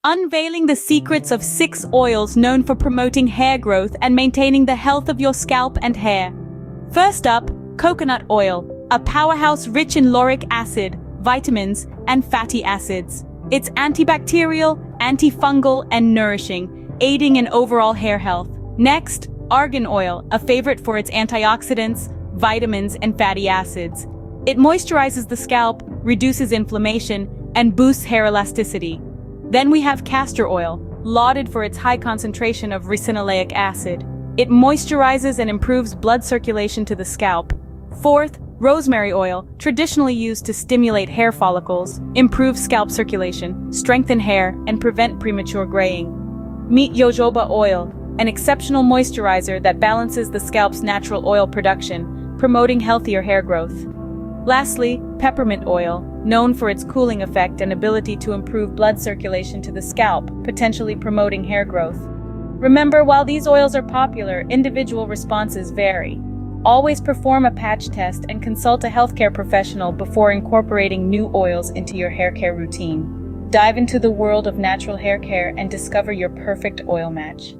Unveiling the secrets of 6 oils known for promoting hair growth and maintaining the health of your scalp and hair. First up, coconut oil, a powerhouse rich in lauric acid, vitamins, and fatty acids. It's antibacterial, antifungal, and nourishing, aiding in overall hair health. Next, argan oil, a favorite for its antioxidants, vitamins, and fatty acids. It moisturizes the scalp, reduces inflammation, and boosts hair elasticity. Then we have castor oil, lauded for its high concentration of ricinoleic acid. It moisturizes and improves blood circulation to the scalp. Fourth, rosemary oil, traditionally used to stimulate hair follicles, improve scalp circulation, strengthen hair, and prevent premature graying. Meet jojoba oil, an exceptional moisturizer that balances the scalp's natural oil production, promoting healthier hair growth. Lastly, peppermint oil, known for its cooling effect and ability to improve blood circulation to the scalp, potentially promoting hair growth. Remember, while these oils are popular, individual responses vary. Always perform a patch test and consult a healthcare professional before incorporating new oils into your hair care routine. Dive into the world of natural hair care and discover your perfect oil match.